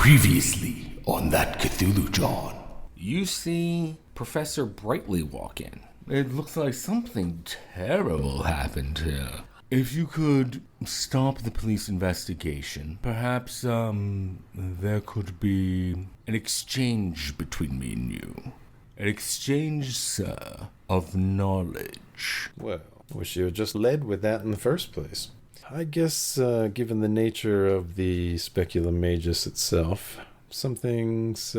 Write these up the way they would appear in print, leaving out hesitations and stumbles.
Previously on that Cthulhu John. You see Professor Brightly walk in. It looks like something terrible happened here. If you could stop the police investigation, perhaps, there could be an exchange between me and you. An exchange, sir, of knowledge. Well, wish you had just led with that in the first place. I guess, given the nature of the Speculum Magus itself, some things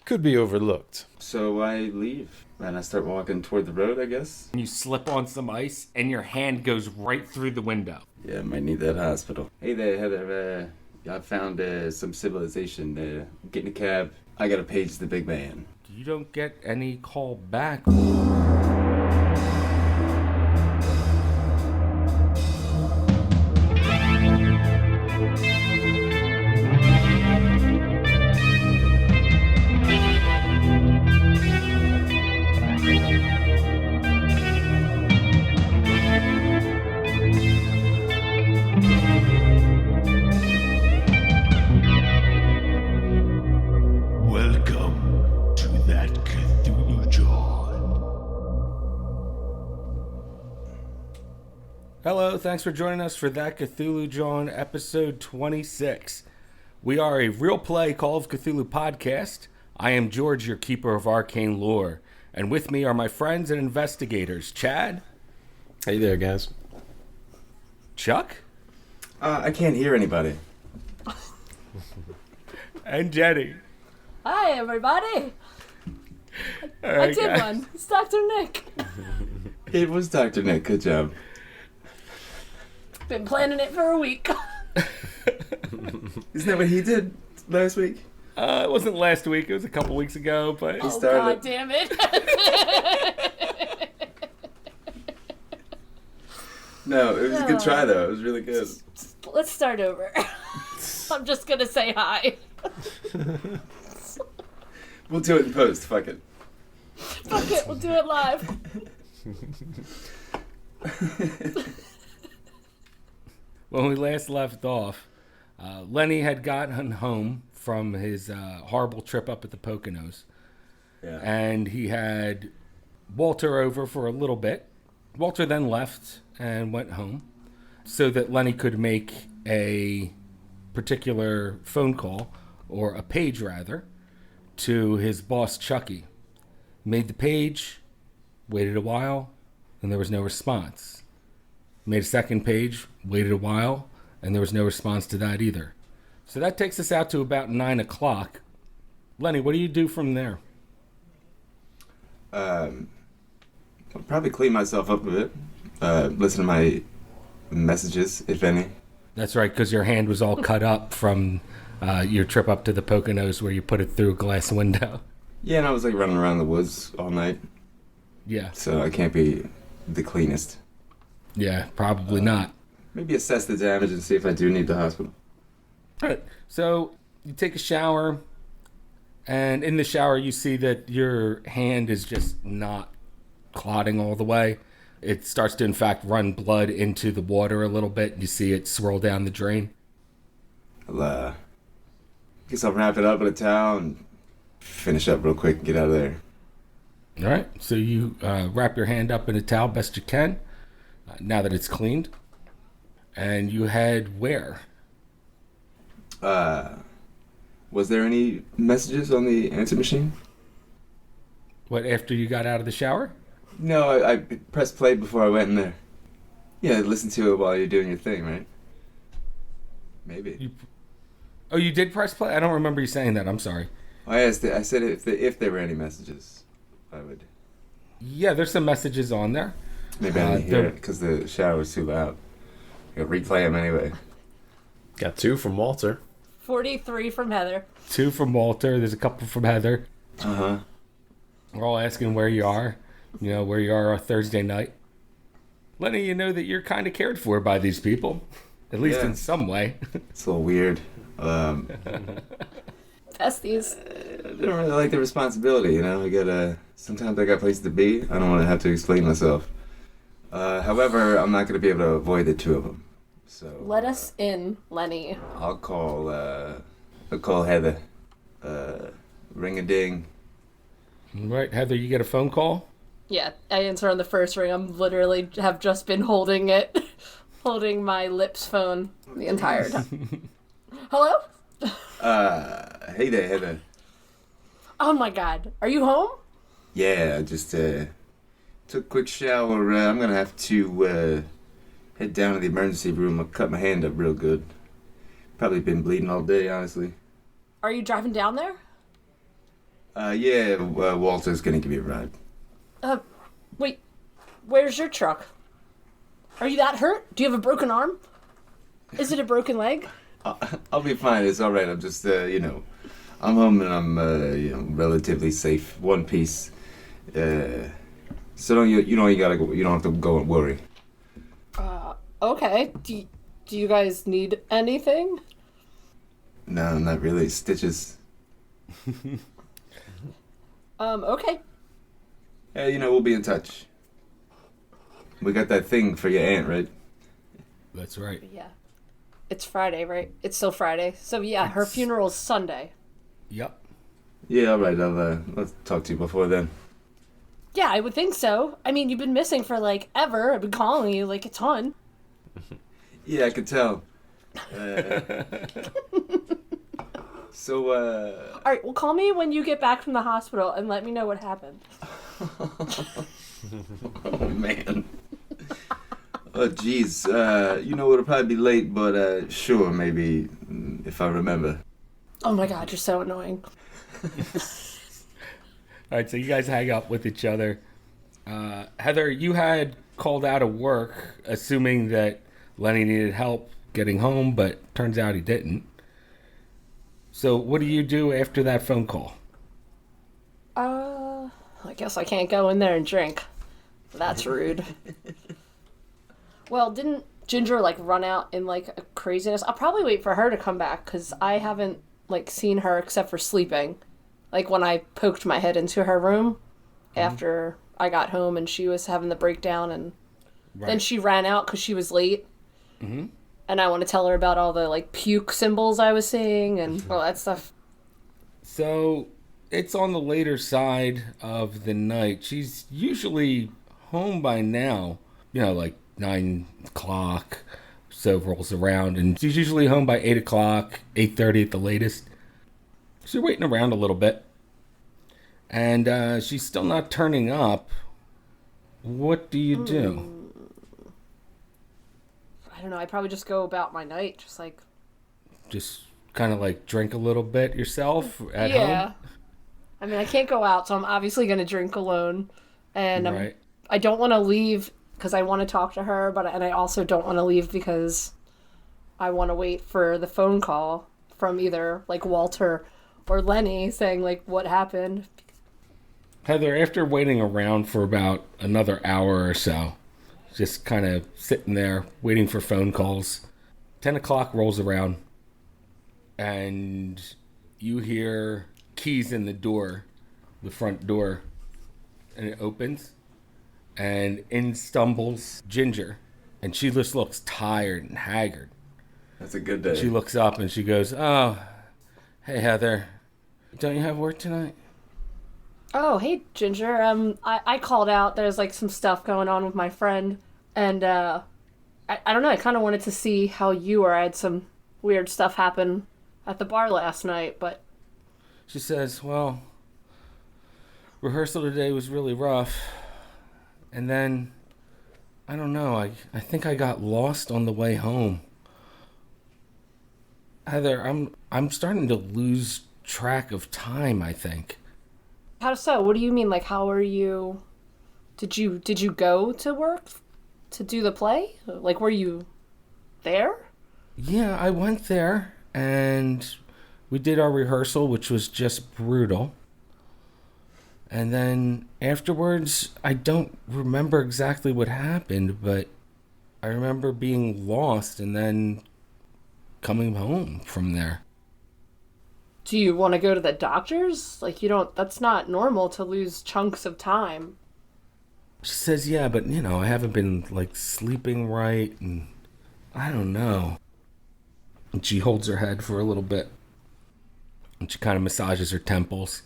could be overlooked. So I leave, and I start walking toward the road, I guess. You slip on some ice, and your hand goes right through the window. Yeah, I might need that hospital. Hey there, Heather. I found some civilization. Get in a cab. I gotta page the big man. You don't get any call back. Welcome to that Cthulhu John. Hello, thanks for joining us for That Cthulhu John, episode 26. We are a real play Call of Cthulhu podcast. I am George, your keeper of arcane lore. And with me are my friends and investigators, Chad. Hey there, guys. Chuck. I can't hear anybody. And Jenny. Hi, everybody. All right, I did guys. one. It's Dr. Nick. It was Dr. Nick. Good job. Been planning it for a week. Isn't that what he did last week? It wasn't last week, it was a couple weeks ago, but Oh, started God it. damn it. No, it was a good try, though. It was really good. Let's start over. I'm just going to say hi. We'll do it in post. Fuck it. Fuck it, we'll do it live. when we last left off, Lenny had gotten home from his horrible trip up at the Poconos. Yeah. And he had Walter over for a little bit. Walter then left and went home so that Lenny could make a particular phone call, or a page rather, to his boss Chucky. Made the page, waited a while, and there was no response. Made a second page, waited a while, and there was no response to that either. So that takes us out to about 9 o'clock. Lenny, what do you do from there? I'll probably clean myself up a bit. Listen to my messages, if any. That's right, because your hand was all cut up from your trip up to the Poconos where you put it through a glass window. Yeah, and I was like running around the woods all night, Yeah, so I can't be the cleanest. yeah, probably not. Maybe assess the damage and see if I do need the hospital. All right, so you take a shower, and in the shower you see that your hand is just not clotting all the way. It starts to, in fact, run blood into the water a little bit. You see it swirl down the drain. Guess I'll wrap it up in a towel and finish up real quick and get out of there. All right, so you wrap your hand up in a towel best you can, now that it's cleaned, and you head where? Was there any messages on the answer machine? What, after you got out of the shower? No, I pressed play before I went in there. Yeah, listen to it while you're doing your thing, right? Maybe. Oh, you did press play? I don't remember you saying that. I'm sorry. I said if there were any messages, I would. Yeah, there's some messages on there. Maybe I didn't hear it because the shower was too loud. I gotta replay them anyway. Got 2 from Walter. 43 from Heather. 2 from Walter. There's a couple from Heather. Uh-huh. We're all asking where you are. You know, where you are on Thursday night. Lenny, you know that you're kind of cared for by these people. At least Yeah. in some way. It's a little weird. Besties. I don't really like the responsibility, you know? Sometimes I got places to be. I don't want to have to explain myself. However, I'm not going to be able to avoid the two of them. So Let us in, Lenny. I'll call I'll call Heather. Ring a ding. Right, Heather, you get a phone call? Yeah, I answer on the first ring. I'm literally have just been holding it, holding my lips phone the entire time. Hello? Hey there, Heather. Oh my god. Are you home? Yeah, I just took a quick shower. I'm gonna have to head down to the emergency room. I cut my hand up real good. Probably been bleeding all day, honestly. Are you driving down there? Yeah, Walter's gonna give me a ride. Wait. Where's your truck? Are you that hurt? Do you have a broken arm? Is it a broken leg? I'll be fine. It's all right. I'm just, I'm home and I'm, relatively safe. One piece. So you don't have to go and worry. Okay. Do you guys need anything? No, not really. Stitches. Okay. Yeah, we'll be in touch. We got that thing for your aunt, right? That's right. Yeah. It's Friday, right? It's still Friday. So yeah, her funeral's Sunday. Yep. Yeah, all right. I'll talk to you before then. Yeah, I would think so. I mean, you've been missing for like ever. I've been calling you like a ton. Yeah, I could tell. So, All right, well, call me when you get back from the hospital and let me know what happened. Oh, man. Oh, geez. It'll probably be late, but sure, maybe, if I remember. Oh my god, you're so annoying. All right, so you guys hang up with each other. Heather, you had called out of work, assuming that Lenny needed help getting home, but turns out he didn't. So what do you do after that phone call? I guess I can't go in there and drink. That's rude. Well, didn't Ginger, run out in, a craziness? I'll probably wait for her to come back, because I haven't, seen her except for sleeping. When I poked my head into her room after I got home and she was having the breakdown, and then she ran out because she was late. Mm-hmm. And I want to tell her about all the, puke symbols I was seeing and all that stuff. So, it's on the later side of the night. She's usually home by now. 9 o'clock, so rolls around. And she's usually home by 8 o'clock, 8:30 at the latest. So you're waiting around a little bit. And she's still not turning up. What do you do? I don't know. I probably just go about my night, Just kind of drink a little bit yourself at home? Yeah. I mean, I can't go out, so I'm obviously going to drink alone. And I don't want to leave because I want to talk to her, and I also don't want to leave because I want to wait for the phone call from either, Walter or Lenny saying, what happened. Heather, after waiting around for about another hour or so, just kind of sitting there waiting for phone calls, 10 o'clock rolls around, and you hear keys in the door, the front door, and it opens, and in stumbles Ginger, and she just looks tired and haggard. That's a good day. She looks up and she goes, "Oh, hey Heather, don't you have work tonight?" Oh, hey, Ginger. I called out. There's, some stuff going on with my friend. And, I don't know. I kind of wanted to see how you were. I had some weird stuff happen at the bar last night, but... She says, well, rehearsal today was really rough. And then, I don't know. I think I got lost on the way home. Heather, I'm starting to lose track of time, I think. How so? What do you mean? How are you... Did you go to work to do the play? Were you there? Yeah, I went there, and we did our rehearsal, which was just brutal. And then afterwards, I don't remember exactly what happened, but I remember being lost and then coming home from there. Do you want to go to the doctors? That's not normal to lose chunks of time. She says, yeah, but, I haven't been, sleeping right, and I don't know. And she holds her head for a little bit. And she kind of massages her temples.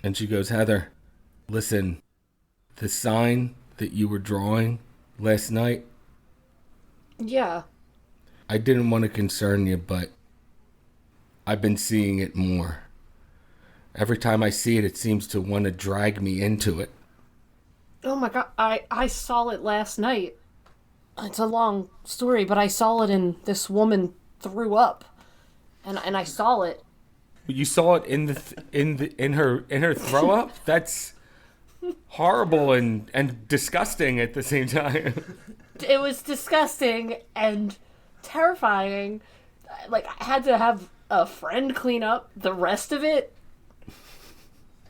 And she goes, Heather, listen, the sign that you were drawing last night, Yeah. I didn't want to concern you, but I've been seeing it more. Every time I see it, it seems to want to drag me into it. Oh my god, I saw it last night. It's a long story, but I saw it and this woman threw up. And I saw it. You saw it in her throw up? That's horrible and disgusting at the same time. It was disgusting and terrifying. Like, I had to have a friend clean up the rest of it.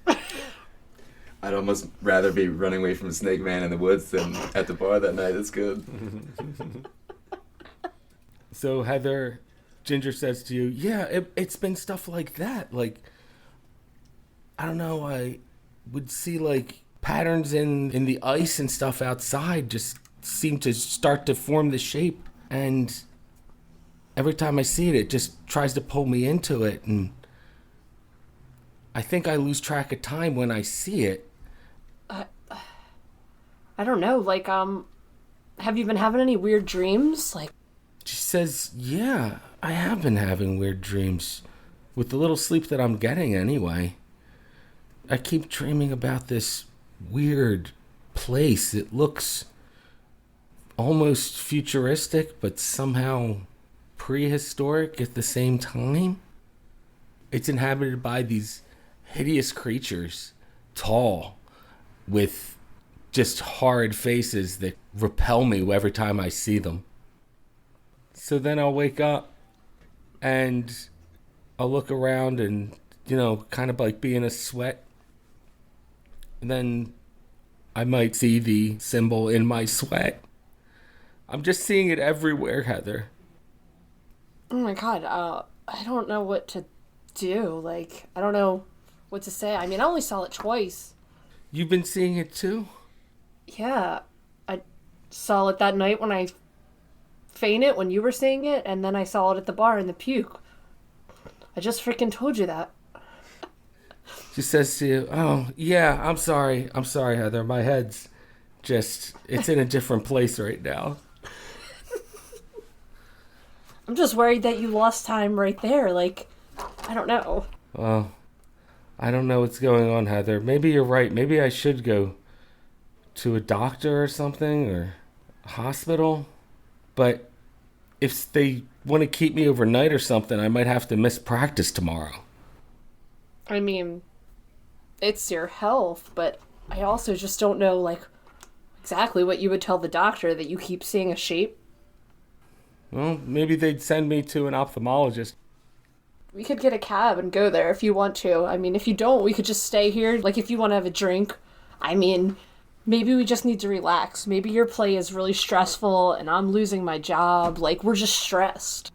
I'd almost rather be running away from Snake Man in the woods than at the bar that night. That's good. So Heather, Ginger says to you, yeah, it's been stuff like that. Like, I don't know, I would see like patterns in the ice and stuff outside just seem to start to form the shape. And every time I see it, it just tries to pull me into it. And I think I lose track of time when I see it. I don't know, like, have you been having any weird dreams? Like, She says, yeah, I have been having weird dreams. With the little sleep that I'm getting anyway. I keep dreaming about this weird place. It looks almost futuristic, but somehow prehistoric at the same time. It's inhabited by these hideous creatures, tall, with just horrid faces that repel me every time I see them. So then I'll wake up and I'll look around and, kind of like be in a sweat. And then I might see the symbol in my sweat. I'm just seeing it everywhere, Heather. oh my god, I don't know what to do. Like, I don't know what to say. I mean, I only saw it twice. You've been seeing it too? Yeah, I saw it that night when I fainted when you were saying it, and then I saw it at the bar in the puke. I just freaking told you that. She says to you, oh, yeah, I'm sorry, Heather. My head's it's in a different place right now. I'm just worried that you lost time right there. Like, I don't know. Well, I don't know what's going on, Heather. Maybe you're right. Maybe I should go to a doctor or something, or a hospital. But if they want to keep me overnight or something, I might have to miss practice tomorrow. I mean, it's your health, but I also just don't know, like, exactly what you would tell the doctor, that you keep seeing a shape. Well, maybe they'd send me to an ophthalmologist. We could get a cab and go there if you want to. I mean, if you don't, we could just stay here. Like, if you want to have a drink. I mean, maybe we just need to relax. Maybe your play is really stressful and I'm losing my job. Like, we're just stressed.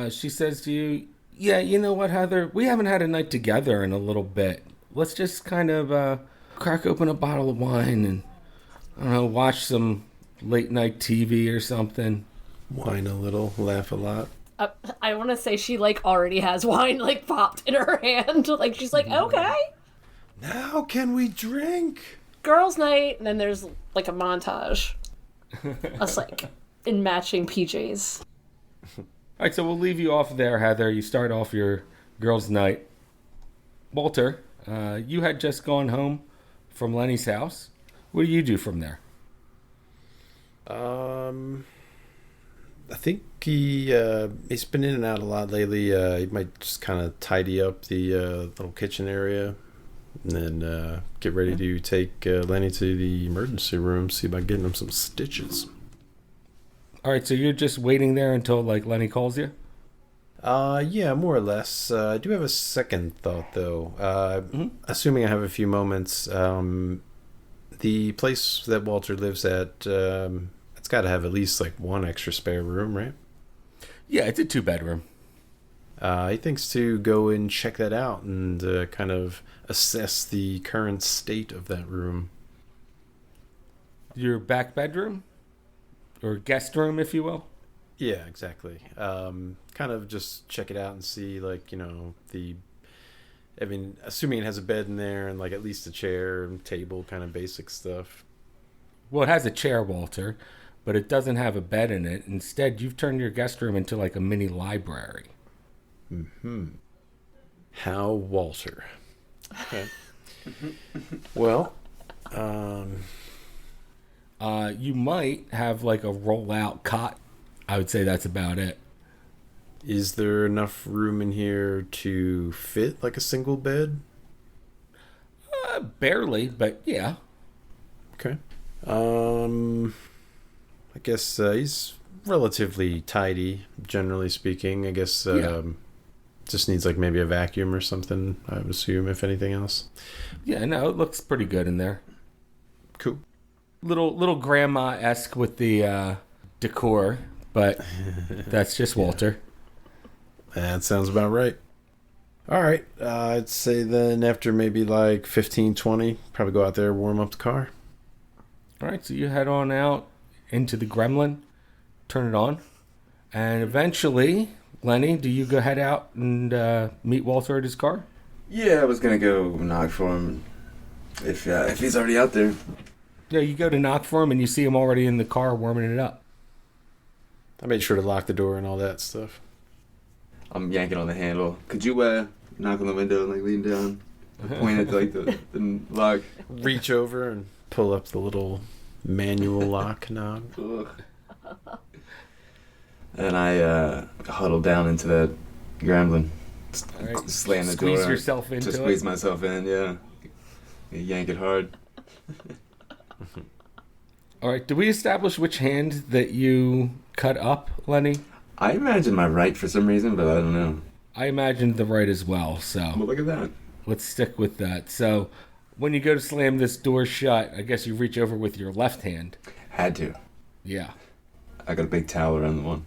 She says to you, yeah, you know what, Heather? We haven't had a night together in a little bit. Let's just kind of crack open a bottle of wine and, I don't know, watch some late night TV or something. Whine a little, laugh a lot. I want to say she, like, already has wine, like, popped in her hand. Like, she's like, okay. Now can we drink? Girls' night. And then there's, like, a montage. Us, like, in matching PJs. All right, so we'll leave you off there, Heather. You start off your girls' night. Walter, you had just gone home from Lenny's house. What do you do from there? I think he's been in and out a lot lately. He might just kind of tidy up the little kitchen area, and then get ready to take Lenny to the emergency room, see about getting him some stitches. All right, so you're just waiting there until, like, Lenny calls you? Yeah, more or less. I do have a second thought, though. Assuming I have a few moments, the place that Walter lives at, it's got to have at least, like, one extra spare room, right? Yeah, it's a 2-bedroom. He thinks to go and check that out and kind of assess the current state of that room. Your back bedroom? Or guest room, if you will? Yeah, exactly. Kind of just check it out and see, like, I mean, assuming it has a bed in there and, like, at least a chair and table, kind of basic stuff. Well, it has a chair, Walter, but it doesn't have a bed in it. Instead, you've turned your guest room into like a mini library. How Walter. Okay. Well, You might have like a roll-out cot. I would say that's about it. is there enough room in here to fit, like, a single bed? Barely, but yeah. Okay. I guess he's relatively tidy, generally speaking. I guess just needs, like, maybe a vacuum or something, I would assume, if anything else. Yeah, no, it looks pretty good in there. Cool. Little grandma-esque with the decor, but that's just Walter. That sounds about right. All right. I'd say then after maybe like 15, 20, probably go out there, warm up the car. All right, so you head on out into the Gremlin, turn it on, and eventually, Lenny, do you go head out and meet Walter at his car? Yeah, I was gonna go knock for him if he's already out there. Yeah, you go to knock for him and you see him already in the car warming it up. I made sure to lock the door and all that stuff. I'm yanking on the handle. Could you knock on the window and like lean down, point at like the lock? Reach over and pull up the little manual lock knob. Ugh. And I huddle down into that gremlin, All right. slam the Squeeze door yourself into to squeeze it. myself in. Yeah, yank it hard. All right, did we establish which hand that you cut up, Lenny? I imagine my right for some reason, but I don't know. I imagined the right as well, Well, so look at that. let's stick with that. So when you go to slam this door shut, I guess you reach over with your left hand. Had to. Yeah. I got a big towel around the one.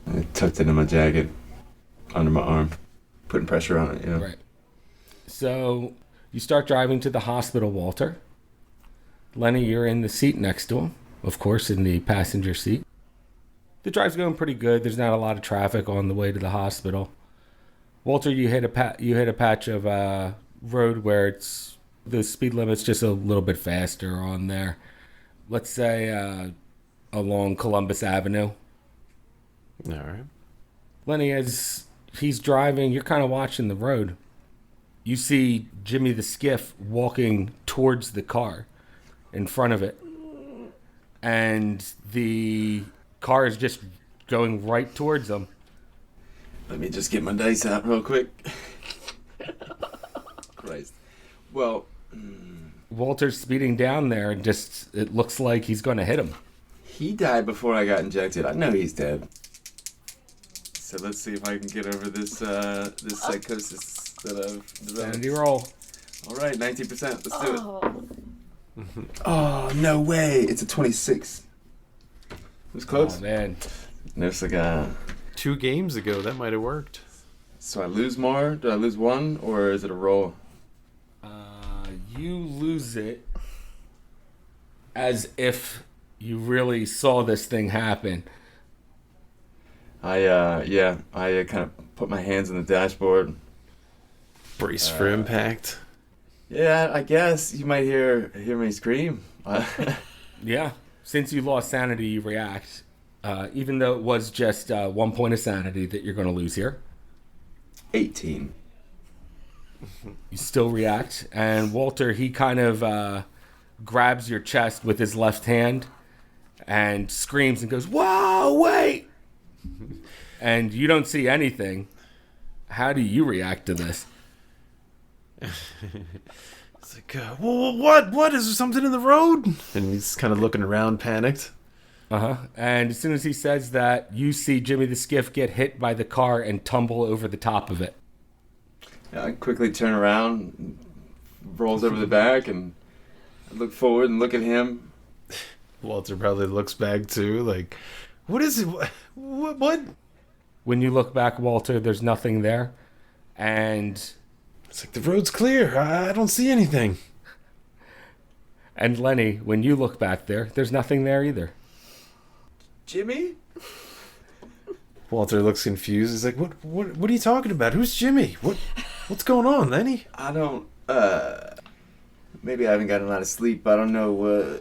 I tucked it in my jacket, under my arm, putting pressure on it. Right. So you start driving to the hospital, Walter. Lenny, you're in the seat next to him, of course, in the passenger seat. The drive's going pretty good. There's not a lot of traffic on the way to the hospital. Walter, you hit a patch of road where it's the speed limit's just a little bit faster on there. Let's say along Columbus Avenue. All right. Lenny, as he's driving, you're kind of watching the road. You see Jimmy the Skiff walking towards the car in front of it. And the car is just going right towards him. Let me just get my dice out real quick. Christ. Well, Walter's speeding down there and just, it looks like he's going to hit him. he died before I got injected. I know he's dead. So let's see if I can get over this psychosis that I've developed. Sanity roll. All right, 19%. Let's do it. Oh, Oh, no way. It's a 26. It was close. Oh, man. There's like a... 2 games ago, that might have worked. So I lose more? Do I lose one, or is it a roll? You lose it as if you really saw this thing happen. I kind of put my hands on the dashboard. Brace for impact. Yeah, I guess you might hear me scream. Yeah. Since you lost sanity, you react. Even though it was just 1 point of sanity that you're going to lose here. 18. You still react. And Walter, he kind of grabs your chest with his left hand and screams and goes, "Whoa, wait!" And you don't see anything. How do you react to this? It's like, what? Is there something in the road? And he's kind of looking around, panicked. And as soon as he says that, you see Jimmy the Skiff get hit by the car and tumble over the top of it. Yeah, I quickly turn around, rolls over the back, and I look forward and look at him. Walter probably looks back too, like, what is it? What? When you look back, Walter, there's nothing there. And It's like, the road's clear. I don't see anything. Lenny, when you look back there, there's nothing there either. Jimmy? Walter looks confused. He's like, what are you talking about? Who's Jimmy? What's going on, Lenny? I don't, maybe I haven't gotten a lot of sleep. I don't know,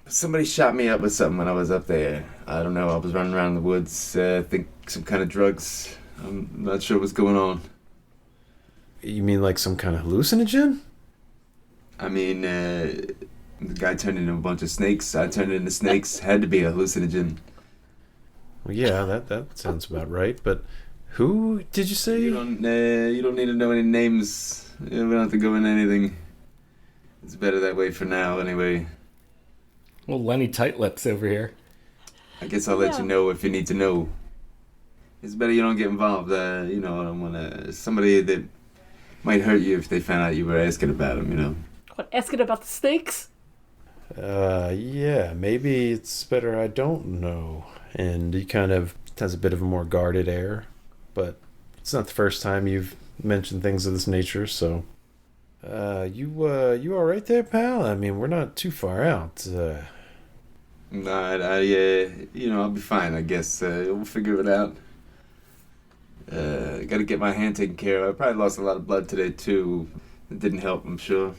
somebody shot me up with something when I was up there. I don't know, I was running around the woods, I think some kind of drugs. I'm not sure what's going on. You mean like some kind of hallucinogen? I mean, the guy turned into a bunch of snakes. I turned into snakes. Had to be a hallucinogen. Well, yeah, that sounds about right. But who did you say? You don't need to know any names. We don't have to go into anything. It's better that way for now, anyway. Well, Lenny Tight-Lips over here. I guess I'll let you know if you need to know. It's better you don't get involved. I don't want to... Somebody that might hurt you if they found out you were asking about them, What, asking about the snakes? Yeah, maybe it's better I don't know. And he kind of has a bit of a more guarded air. But it's not the first time you've mentioned things of this nature, so... you all right there, pal? I mean, we're not too far out. I'll be fine, I guess. We'll figure it out. Gotta get my hand taken care of. I probably lost a lot of blood today, too. It didn't help, I'm sure.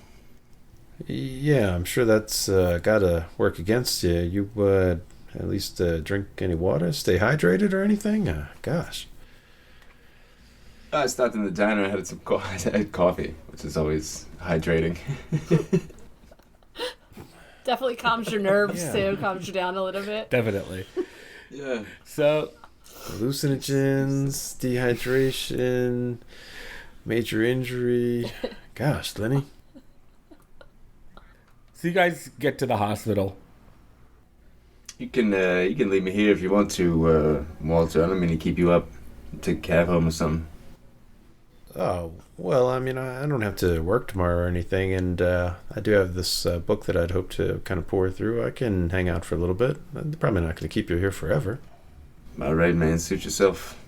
Yeah, I'm sure that's gotta work against you. You, at least drink any water, stay hydrated or anything? Gosh. I stopped in the diner, I had coffee, which is always hydrating. Definitely calms your nerves, too. Calms you down a little bit. Definitely. Yeah. So, hallucinogens, dehydration, major injury. Gosh, Lenny. so you guys get to the hospital. You can leave me here if you want to, Walter. I don't mean to keep you up. Take a cab home or something. Oh, well, I mean, I don't have to work tomorrow or anything, and I do have this book that I'd hope to kind of pour through. I can hang out for a little bit. I'm probably not going to keep you here forever. All right, man. Suit yourself.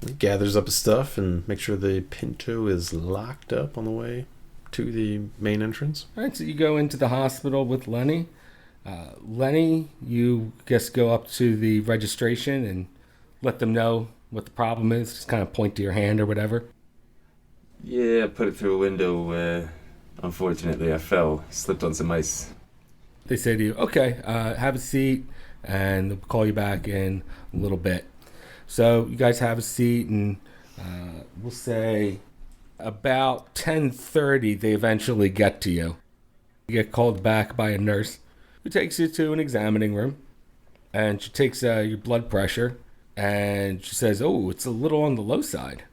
He gathers up his stuff and makes sure the Pinto is locked up on the way to the main entrance. All right, so you go into the hospital with Lenny. Lenny, you just go up to the registration and let them know what the problem is. Just kind of point to your hand or whatever. Yeah, I put it through a window. Unfortunately, I fell. Slipped on some ice. They say to you, okay, have a seat, and they'll call you back in a little bit. So you guys have a seat, and we'll say about 10:30, they eventually get to you. You get called back by a nurse who takes you to an examining room, and she takes your blood pressure, and she says, oh, it's a little on the low side.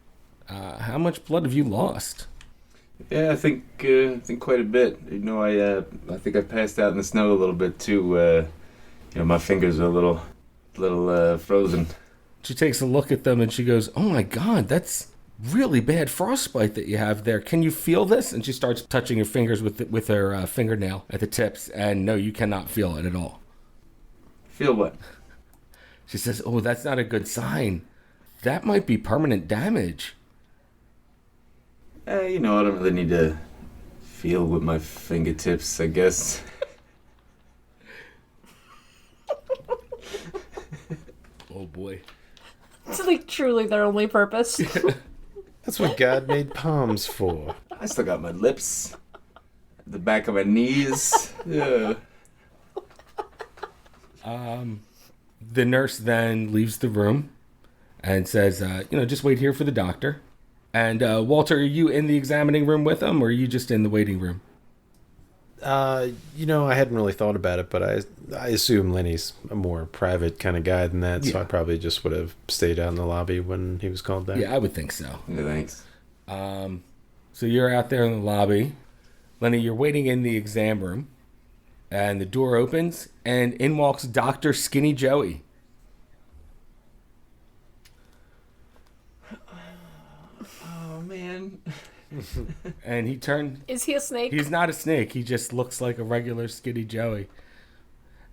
How much blood have you lost? Yeah, I think quite a bit. I think I passed out in the snow a little bit too. My fingers are a little frozen. She takes a look at them and she goes, oh my God, that's really bad frostbite that you have there. Can you feel this? And she starts touching her fingers with her fingernail at the tips. And no, you cannot feel it at all. Feel what? She says, oh, that's not a good sign. That might be permanent damage. I don't really need to feel with my fingertips, I guess. Oh boy. It's like truly their only purpose. That's what God made palms for. I still got my lips, the back of my knees. Yeah. The nurse then leaves the room and says, just wait here for the doctor. And Walter, are you in the examining room with him, or are you just in the waiting room? I hadn't really thought about it, but I assume Lenny's a more private kind of guy than that, so I probably just would have stayed out in the lobby when he was called down. Yeah, I would think so. Yeah, thanks. So you're out there in the lobby. Lenny, you're waiting in the exam room, and the door opens, and in walks Dr. Skinny Joey. Oh, man. And he turned... Is he a snake? He's not a snake. He just looks like a regular Skinny Joey.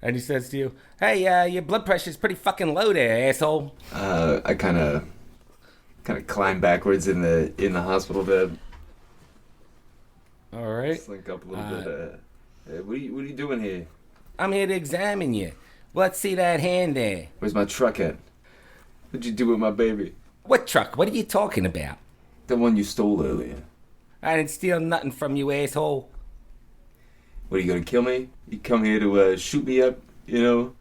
And he says to you, hey, your blood pressure's pretty fucking low there, asshole. I kind of climb backwards in the hospital bed. All right. Slink up a little bit. Hey, what are you doing here? I'm here to examine you. Let's see that hand there. Where's my truck at? What'd you do with my baby? What truck? What are you talking about? The one you stole earlier. I didn't steal nothing from you, asshole. What, are you gonna kill me? You come here to shoot me up, you know?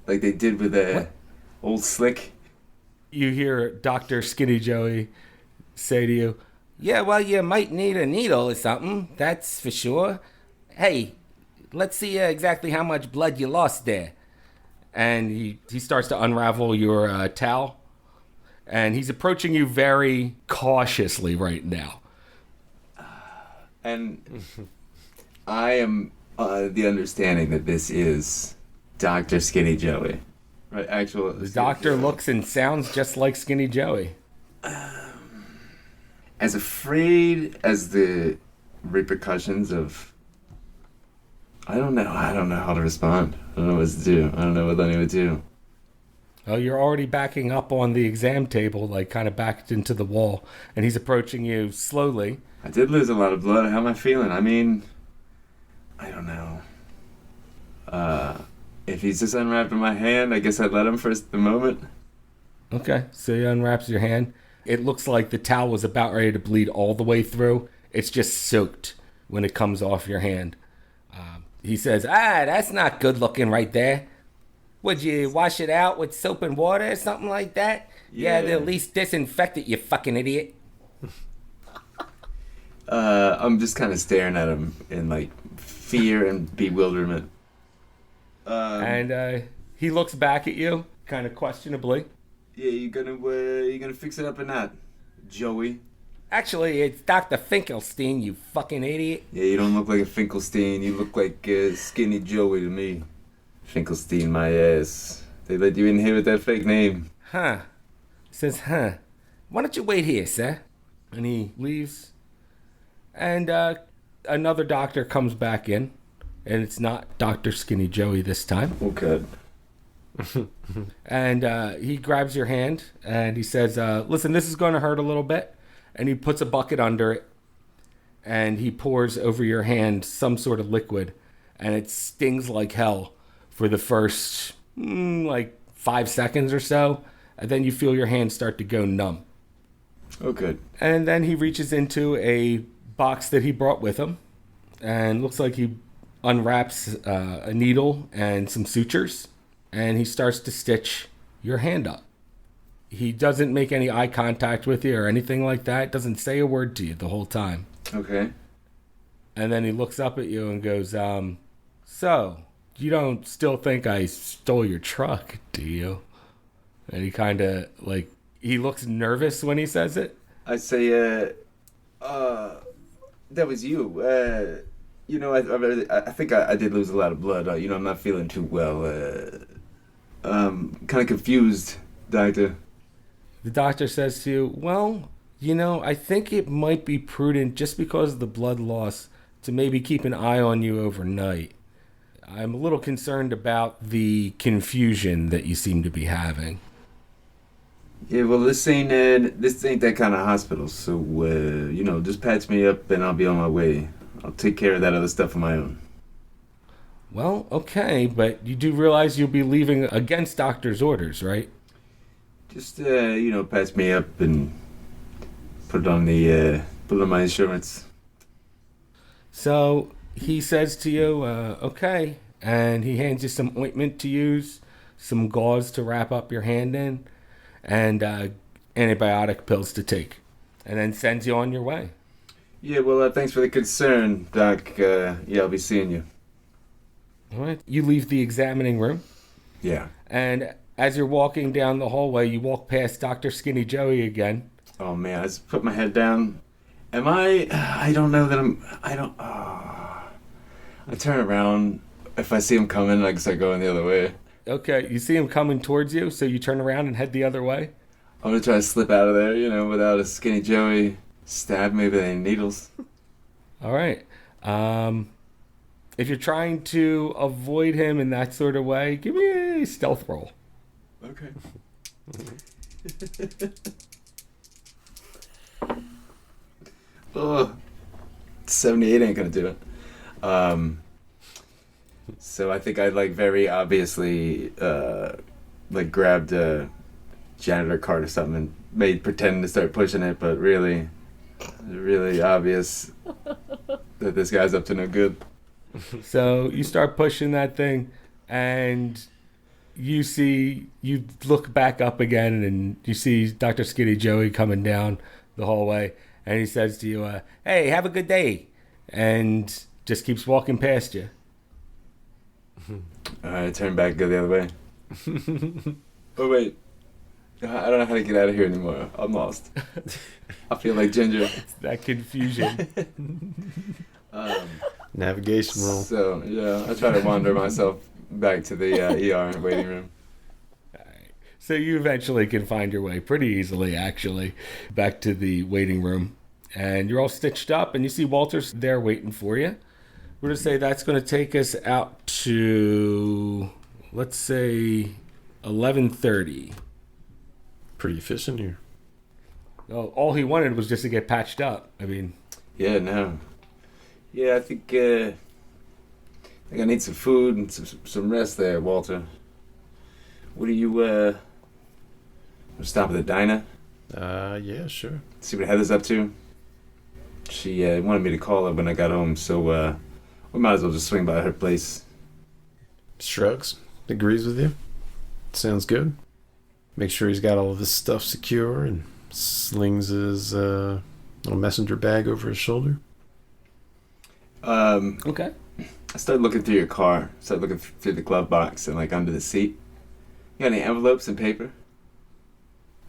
Like they did with old Slick? You hear Dr. Skinny Joey say to you, yeah, well, you might need a needle or something, that's for sure. Hey, let's see exactly how much blood you lost there. And he starts to unravel your towel. And he's approaching you very cautiously right now. And I am the understanding that this is Dr. Skinny Joey. Right, actual. The doctor looks and sounds just like Skinny Joey. As afraid as the repercussions of... I don't know how to respond. I don't know what to do. I don't know what Lenny would do. Oh, you're already backing up on the exam table, like kind of backed into the wall, and he's approaching you slowly. I did lose a lot of blood. How am I feeling? I mean, I don't know. If he's just unwrapping my hand, I guess I'd let him for the moment. Okay, so he unwraps your hand. It looks like the towel was about ready to bleed all the way through. It's just soaked when it comes off your hand. He says, that's not good looking right there. Would you wash it out with soap and water or something like that? Yeah, they'll at least disinfect it, you fucking idiot. I'm just kind of staring at him in, like, fear and bewilderment. And he looks back at you, kind of questionably. Yeah, you gonna fix it up or not, Joey? Actually, it's Dr. Finkelstein, you fucking idiot. Yeah, you don't look like a Finkelstein. You look like Skinny Joey to me. Finkelstein, my ass. They let you in here with that fake name. Huh. Says, huh. Why don't you wait here, sir? And he leaves. And another doctor comes back in. And it's not Dr. Skinny Joey this time. Okay. And he grabs your hand and he says, listen, this is going to hurt a little bit. And he puts a bucket under it. And he pours over your hand some sort of liquid. And it stings like hell for the first, 5 seconds or so. And then you feel your hand start to go numb. Oh, good. And then he reaches into a box that he brought with him. And looks like he unwraps a needle and some sutures. And he starts to stitch your hand up. He doesn't make any eye contact with you or anything like that. Doesn't say a word to you the whole time. Okay. And then he looks up at you and goes, so, you don't still think I stole your truck, do you? And he kind of, he looks nervous when he says it. I say, that was you. I think I did lose a lot of blood. I'm not feeling too well. Kind of confused, doctor. The doctor says to you, well, I think it might be prudent just because of the blood loss to maybe keep an eye on you overnight. I'm a little concerned about the confusion that you seem to be having. Yeah, well, this ain't that kind of hospital, so, just patch me up and I'll be on my way. I'll take care of that other stuff on my own. Well, okay, but you do realize you'll be leaving against doctor's orders, right? Just, patch me up and put it on my insurance. So he says to you, okay, and he hands you some ointment to use, some gauze to wrap up your hand in, and antibiotic pills to take, and then sends you on your way. Yeah, well, thanks for the concern, Doc. I'll be seeing you. All right. You leave the examining room. Yeah. And as you're walking down the hallway, you walk past Dr. Skinny Joey again. Oh, man, I just put my head down. I don't know that I turn around. If I see him coming, I guess I go in the other way. Okay, you see him coming towards you, so you turn around and head the other way? I'm going to try to slip out of there, without a Skinny Joey stab me with any needles. All right. If you're trying to avoid him in that sort of way, give me a stealth roll. Okay. Oh, 78 ain't gonna do it. So I think I very obviously grabbed janitor cart or something and made pretend to start pushing it, but really obvious that this guy's up to no good. So you start pushing that thing, and you look back up again, and you see Dr. Skinny Joey coming down the hallway, and he says to you, "Hey, have a good day," and just keeps walking past you. I turn back, go the other way. Oh wait, I don't know how to get out of here anymore. I'm lost. I feel like Ginger. That confusion. Navigation roll. So yeah, I try to wander myself back to the ER waiting room. So you eventually can find your way pretty easily, actually, back to the waiting room. And you're all stitched up, and you see Walter's there waiting for you. We're going to say that's going to take us out to, let's say, 11:30. Pretty efficient here. Well, all he wanted was just to get patched up. I mean... Yeah, no. Yeah, I think I need some food and some rest there, Walter. What do you, stop at the diner? Yeah, sure. See what Heather's up to? She wanted me to call her when I got home, so we might as well just swing by her place. Shrugs. Agrees with you. Sounds good. Make sure he's got all of his stuff secure and slings his little messenger bag over his shoulder. Okay. I started looking through your car. Started looking through the glove box and like under the seat. You got any envelopes and paper?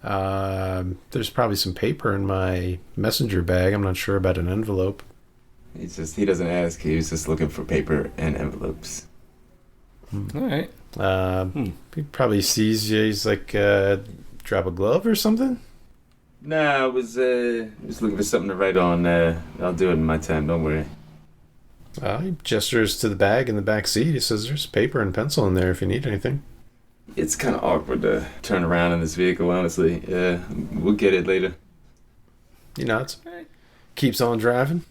There's probably some paper in my messenger bag. I'm not sure about an envelope. He doesn't ask. He was just looking for paper and envelopes. All right. He probably sees you. He's like, drop a glove or something? No, I was looking for something to write on. I'll do it in my time. Don't worry. He gestures to the bag in the back seat. He says, "There's paper and pencil in there if you need anything." It's kind of awkward to turn around in this vehicle, honestly. We'll get it later. He nods. Keeps on driving.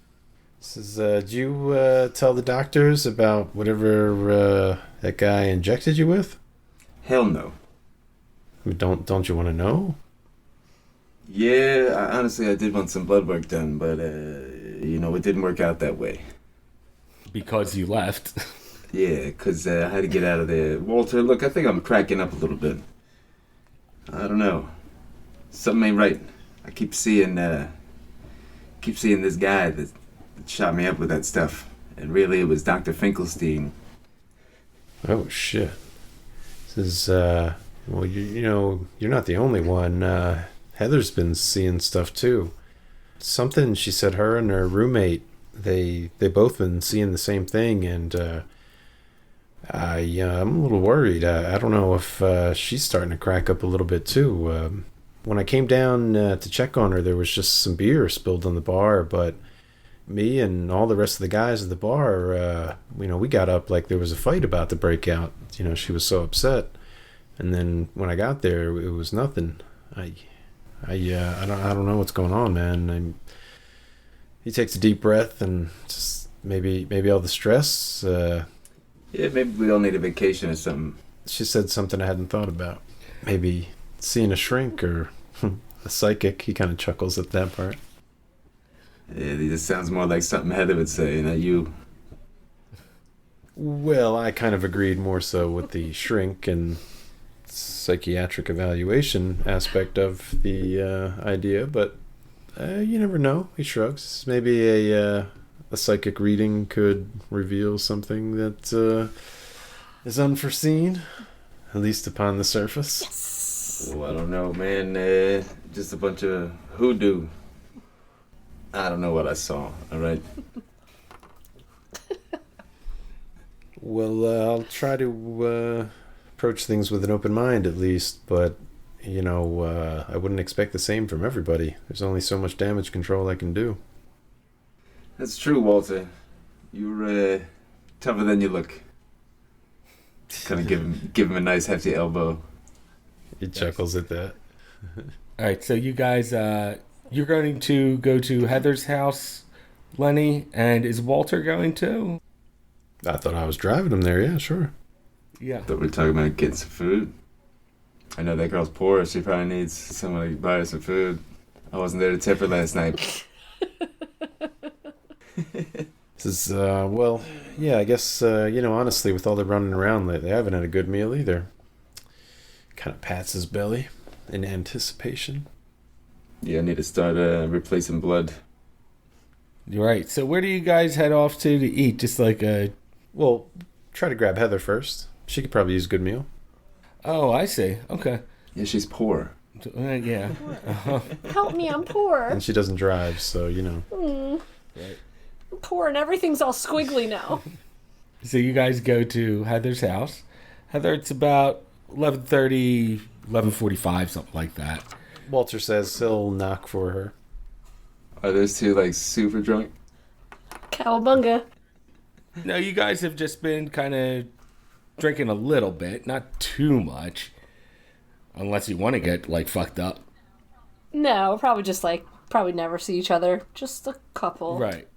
Says, "Did you tell the doctors about whatever that guy injected you with?" Hell no. I mean, don't you want to know? Yeah, honestly, I did want some blood work done, but it didn't work out that way. Because you left. Yeah, because I had to get out of there. Walter, look, I think I'm cracking up a little bit. I don't know. Something ain't right. I keep seeing this guy that shot me up with that stuff. And really, it was Dr. Finkelstein. Oh, shit. Says, well, you're not the only one. Heather's been seeing stuff, too. Something, she said, her and her roommate, they both been seeing the same thing, and I'm a little worried. I don't know if she's starting to crack up a little bit too. When I came down to check on her, there was just some beer spilled on the bar, but me and all the rest of the guys at the bar, we got up like there was a fight about to break out. She was so upset, and then when I got there, it was nothing. I don't know what's going on, man. He takes a deep breath and just maybe all the stress. Yeah, maybe we all need a vacation or something. She said something I hadn't thought about. Maybe seeing a shrink or a psychic. He kind of chuckles at that part. Yeah, this sounds more like something Heather would say, not you. Well, I kind of agreed more so with the shrink and psychiatric evaluation aspect of the idea, but you never know. He shrugs. Maybe a psychic reading could reveal something that is unforeseen, at least upon the surface. Yes. Oh, I don't know, man. Just a bunch of hoodoo. I don't know what I saw, all right? Well, I'll try to approach things with an open mind at least, but I wouldn't expect the same from everybody. There's only so much damage control I can do. That's true, Walter. You're tougher than you look. Kind of give him a nice hefty elbow. He chuckles at that. All right, so you guys, you're going to go to Heather's house, Lenny, and is Walter going to? I thought I was driving him there. Yeah, sure. Yeah. Thought we were talking about getting some food. I know that girl's poor. She probably needs someone to buy her some food. I wasn't there to tip her last night. This is, well, yeah, I guess, honestly, with all the running around lately, I haven't had a good meal either. Kind of pats his belly in anticipation. Yeah, I need to start replacing blood. You're right. So where do you guys head off to eat? Just like a... Well, try to grab Heather first. She could probably use a good meal. Oh, I see. Okay. Yeah, she's poor. Yeah. Help me, I'm poor. And she doesn't drive, so, Right. I'm poor and everything's all squiggly now. So you guys go to Heather's house. Heather, it's about 11:30, 11:45, something like that. Walter says he'll knock for her. Are those two, like, super drunk? Cowabunga. No, you guys have just been kind of drinking a little bit, not too much. Unless you want to get, like, fucked up. No, probably just probably never see each other. Just a couple. Right.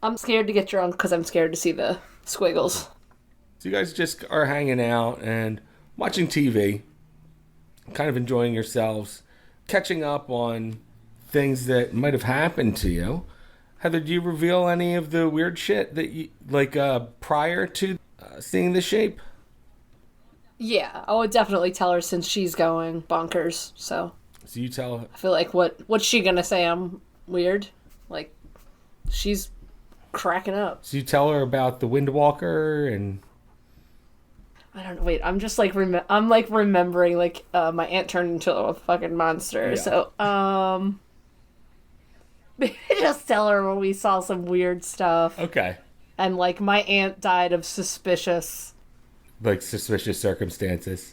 I'm scared to get drunk because I'm scared to see the squiggles. So you guys just are hanging out and watching TV, kind of enjoying yourselves, catching up on things that might have happened to you. Heather, do you reveal any of the weird shit that you, like, prior to seeing the shape? Yeah, I would definitely tell her since she's going bonkers, so... So you tell her... I feel like, what's she gonna say? I'm weird? Like, she's cracking up. So you tell her about the Windwalker and... I don't know, wait, I'm just I'm remembering, my aunt turned into a fucking monster, Yeah. so, maybe just tell her when we saw some weird stuff. Okay. And, my aunt died of suspicious... Like, suspicious circumstances.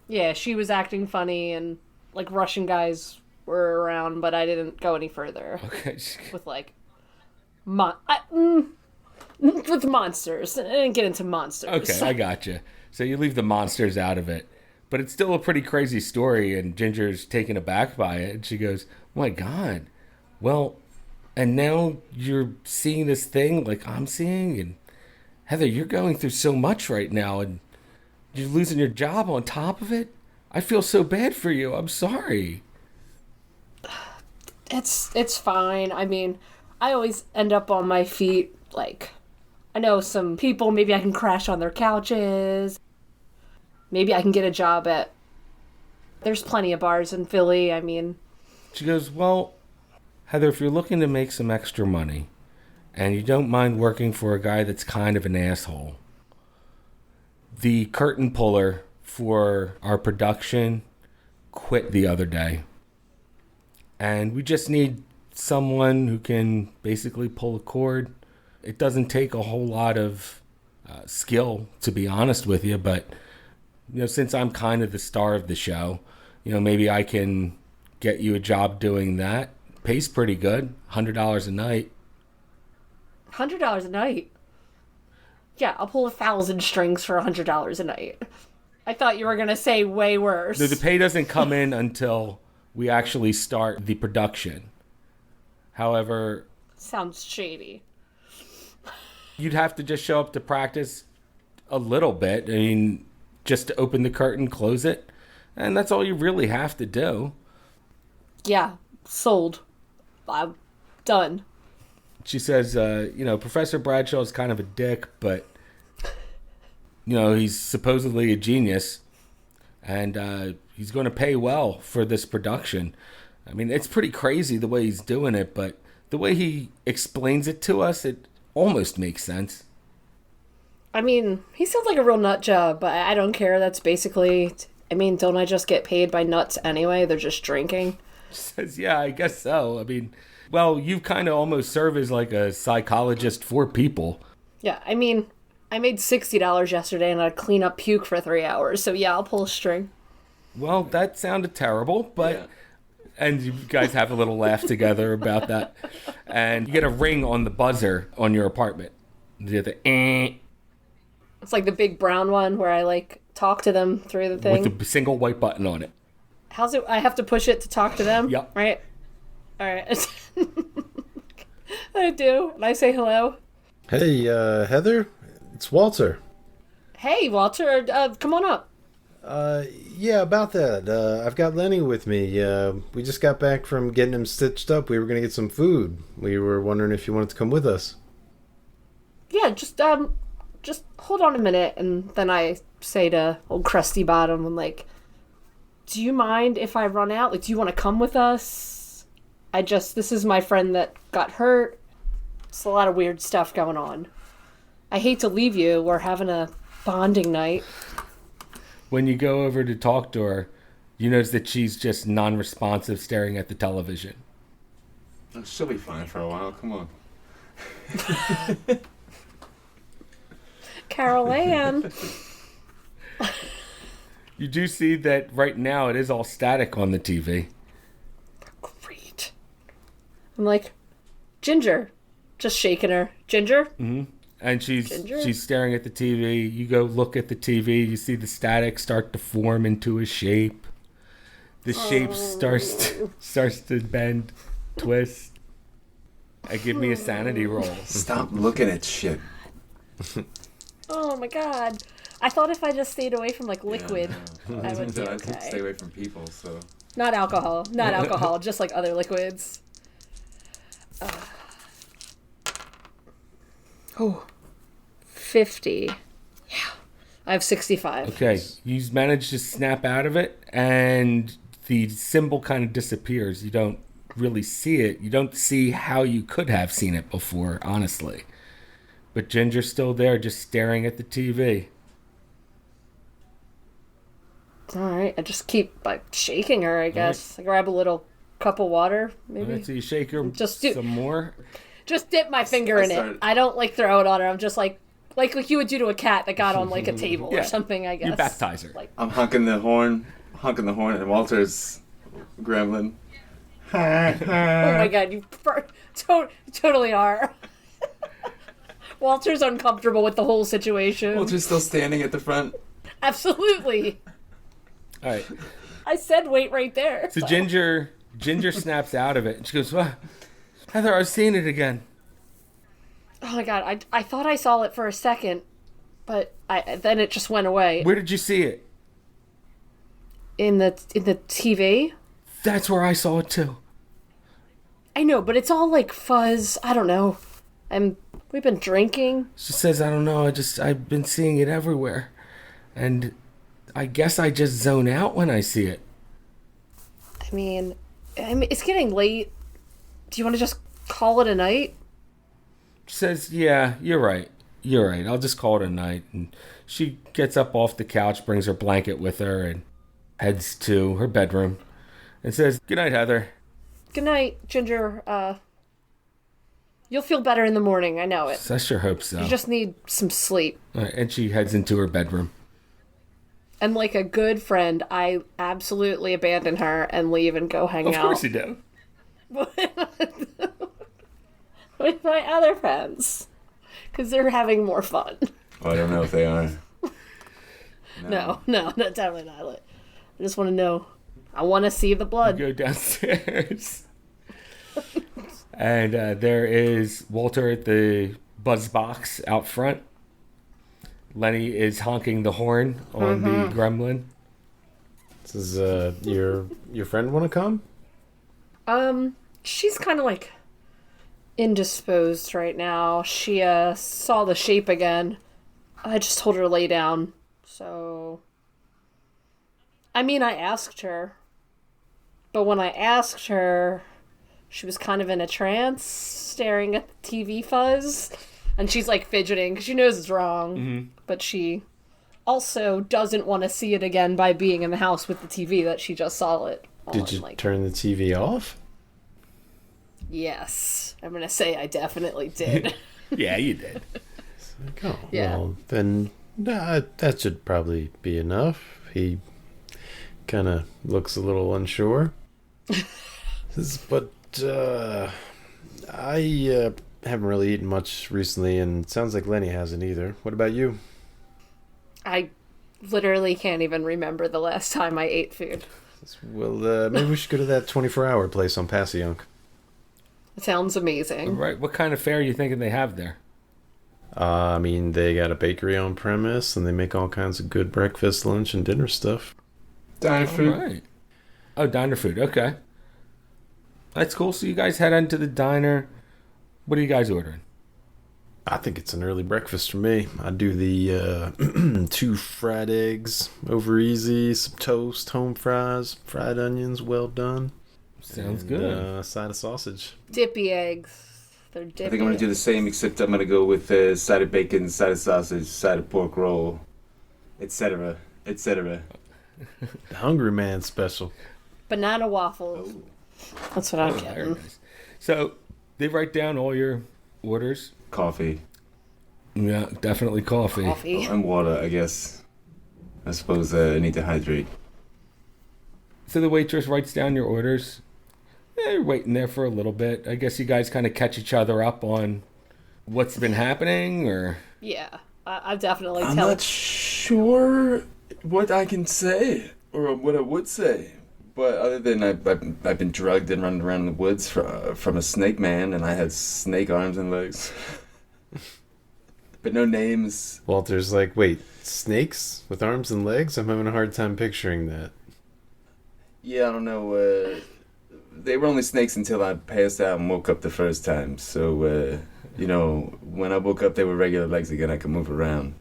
Yeah, she was acting funny and, Russian guys were around, but I didn't go any further. Okay. With, with monsters. I didn't get into monsters. Okay, I gotcha. So you leave the monsters out of it. But it's still a pretty crazy story, and Ginger's taken aback by it. And she goes, oh my God. Well, and now you're seeing this thing like I'm seeing? And Heather, you're going through so much right now, and you're losing your job on top of it? I feel so bad for you. I'm sorry. It's fine. I mean, I always end up on my feet, I know some people, maybe I can crash on their couches. Maybe I can get a job at... There's plenty of bars in Philly, I mean... She goes, well, Heather, if you're looking to make some extra money, and you don't mind working for a guy that's kind of an asshole, the curtain puller for our production quit the other day. And we just need someone who can basically pull a cord. It doesn't take a whole lot of skill, to be honest with you, but since I'm kind of the star of the show, maybe I can get you a job doing that. Pays pretty good, $100 a night. $100 a night? Yeah, I'll pull 1,000 strings for $100 a night. I thought you were going to say way worse. The pay doesn't come in until we actually start the production. However... Sounds shady. You'd have to just show up to practice a little bit. I mean, just to open the curtain, close it. And that's all you really have to do. Yeah, sold. I'm done. She says, Professor Bradshaw is kind of a dick, but, he's supposedly a genius. And he's going to pay well for this production. I mean, it's pretty crazy the way he's doing it, but the way he explains it to us, it almost makes sense. I mean, he sounds like a real nut job, but I don't care. That's basically... I mean, don't I just get paid by nuts anyway? They're just drinking. She says, yeah, I guess so. I mean, well, you kind of almost serve as like a psychologist for people. Yeah, I mean, I made $60 yesterday and I'd clean up puke for 3 hours. So yeah, I'll pull a string. Well, that sounded terrible, but... Yeah. And you guys have a little laugh together about that. And you get a ring on the buzzer on your apartment. The It's like the big brown one where I talk to them through the thing. With a single white button on it. How's it? I have to push it to talk to them? Yep. Right? All right. I do. And I say hello. Hey, Heather. It's Walter. Hey, Walter. Come on up. Yeah, about that. I've got Lenny with me. We just got back from getting him stitched up. We were going to get some food. We were wondering if you wanted to come with us. Yeah, just hold on a minute, and then I say to old Crusty Bottom, I'm like, do you mind if I run out? Like, do you want to come with us? This is my friend that got hurt. It's a lot of weird stuff going on. I hate to leave you. We're having a bonding night. When you go over to talk to her, you notice that she's just non-responsive, staring at the television. She'll be fine for a while. Come on. Carol Ann. You do see that right now it is all static on the TV. Great. I'm like, Ginger. Just shaking her. Ginger? Mm-hmm. And Ginger? she's staring at the TV. You go look at the TV. You see the static start to form into a shape. The shape starts to bend, twist. Give me a sanity roll. Stop looking at shit. Oh my god. I thought if I just stayed away from like liquid, I would be I said okay. stay away from people, so. Not alcohol. Not alcohol. Just like other liquids. Oh. 50. Yeah. I have 65. Okay, you manage to snap out of it, and the symbol kind of disappears. You don't really see it. You don't see how you could have seen it before, honestly. But Ginger's still there, just staring at the TV. Alright, I just keep like shaking her, I guess. I grab a little cup of water, maybe. Alright, so you shake her some more. Just dip my finger in it. I don't like throw it on her. I'm just like you would do to a cat that got on like a table or something, I guess. You baptize her. Like, I'm honking the horn, and Walter's grambling. oh my god, you totally are. Walter's uncomfortable with the whole situation. Walter's still standing at the front. Absolutely. All right. I said wait right there. So Ginger snaps out of it, and she goes, "Well, Heather, I've seen it again." Oh my god, I thought I saw it for a second, but then it just went away. Where did you see it? In the TV? That's where I saw it too. I know, but it's all like fuzz. I don't know. We've been drinking. She says, "I don't know. I've been seeing it everywhere, and I guess I just zone out when I see it." I mean, it's getting late. Do you want to just call it a night? She says, "Yeah, you're right. You're right. I'll just call it a night." And she gets up off the couch, brings her blanket with her, and heads to her bedroom, and says, "Good night, Heather." Good night, Ginger. You'll feel better in the morning. I know it. I sure hope so. You just need some sleep. All right, and she heads into her bedroom. And like a good friend, I absolutely abandon her and leave and go hang out. Of course you do. With my other friends. Because they're having more fun. Well, I don't know if they are. No, definitely not. I just want to know. I want to see the blood. You go downstairs. And there is Walter at the buzz box out front. Lenny is honking the horn on the gremlin. Does your friend want to come? She's kind of like indisposed right now. She saw the shape again. I just told her to lay down. So, I mean, I asked her. But when I asked her, she was kind of in a trance, staring at the TV fuzz. And she's like fidgeting because she knows it's wrong. Mm-hmm. But she also doesn't want to see it again by being in the house with the TV that she just saw it on. Did you turn the TV off? Yes. I'm going to say I definitely did. Yeah, you did. Oh, Yeah. Well, then that should probably be enough. He kind of looks a little unsure. But I haven't really eaten much recently, and it sounds like Lenny hasn't either. What about you? I literally can't even remember the last time I ate food. Well, maybe we should go to that 24-hour place on Passyunk. It sounds amazing. Right. What kind of fare are you thinking they have there? I mean, they got a bakery on premise, and they make all kinds of good breakfast, lunch, and dinner stuff. Diner All food. right. Oh, diner food. Okay. That's cool. So you guys head into the diner. What are you guys ordering? I think it's an early breakfast for me. I do the 2 fried eggs over easy, some toast, home fries, fried onions, well done. Sounds and, good. A side of sausage. Dippy eggs. They're dippy. I think I'm gonna do the same, except I'm gonna go with side of bacon, side of sausage, side of pork roll, etc., etc. The Hungry Man special. Banana waffles. That's what I'm Oh, very getting. nice. So they write down all your orders. Coffee. Yeah, definitely coffee. Coffee. And water, I guess. I suppose I need to hydrate. So the waitress writes down your orders. You're waiting there for a little bit. I guess you guys kind of catch each other up on what's been happening, or Yeah. I've definitely I'm tell. not sure what I can say, or what I would say. But other than I've been drugged and running around in the woods from a snake man, and I had snake arms and legs. But no names. Walter's like, wait, snakes with arms and legs? I'm having a hard time picturing that. Yeah, I don't know. They were only snakes until I passed out and woke up the first time. So, when I woke up, they were regular legs again. I could move around.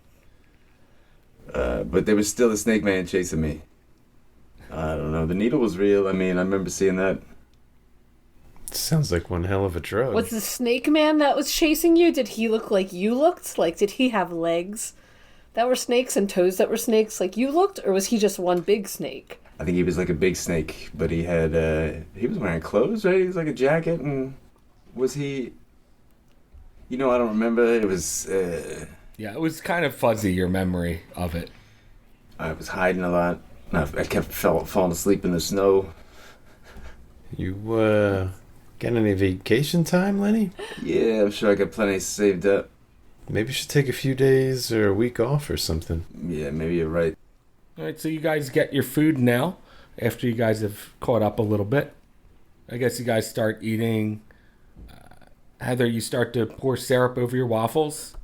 But there was still a snake man chasing me. I don't know. The needle was real. I mean, I remember seeing that. Sounds like one hell of a drug. Was the snake man that was chasing you? Did he look like you looked? Like, did he have legs that were snakes and toes that were snakes like you looked? Or was he just one big snake? I think he was like a big snake, but he had, he was wearing clothes, right? He was like a jacket, and was he... I don't remember. It was, yeah, it was kind of fuzzy, your memory of it. I was hiding a lot. I kept falling asleep in the snow. You, got any vacation time, Lenny? Yeah, I'm sure I got plenty saved up. Maybe you should take a few days or a week off or something. Yeah, maybe you're right. All right, so you guys get your food now after you guys have caught up a little bit. I guess you guys start eating. Heather, you start to pour syrup over your waffles,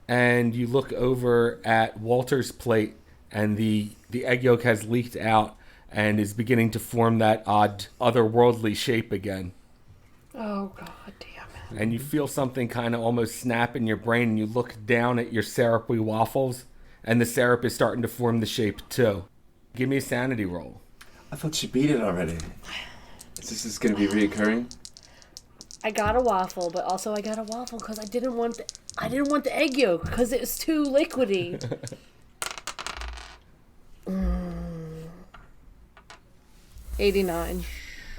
and you look over at Walter's plate, and the egg yolk has leaked out and is beginning to form that odd otherworldly shape again. Oh, god damn it. And you feel something kind of almost snap in your brain, and you look down at your syrupy waffles, and the syrup is starting to form the shape too. Give me a sanity roll. I thought she beat it already. Is this just gonna be reoccurring? I got a waffle, but also I got a waffle because I didn't want the egg yolk because it was too liquidy. 89.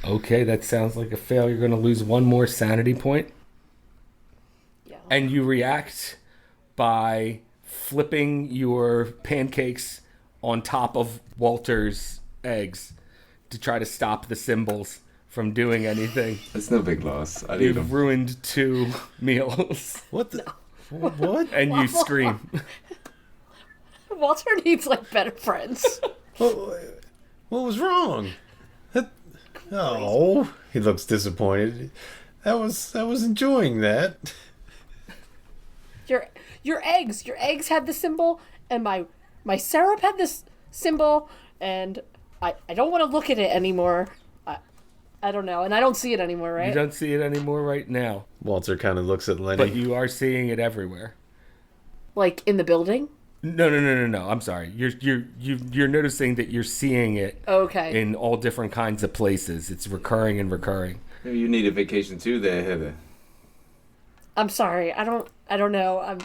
Okay, that sounds like a fail. You're going to lose one more sanity point. Yeah. And you react by flipping your pancakes on top of Walter's eggs to try to stop the symbols from doing anything. That's no big loss. I'd eat You've them. ruined 2 meals. What the? What? And you scream. Walter needs like better friends. What was wrong? Oh, he looks disappointed. I was enjoying that. Your eggs had the symbol, and my syrup had this symbol, and I don't want to look at it anymore. I don't know, and I don't see it anymore, right? You don't see it anymore right now, Walter kind of looks at Lenny. but you are seeing it everywhere. Like in the building. No. I'm sorry. You're noticing that you're seeing it Okay. in all different kinds of places. It's recurring and recurring. Maybe you need a vacation too, there, Heather. I'm sorry. I don't know. I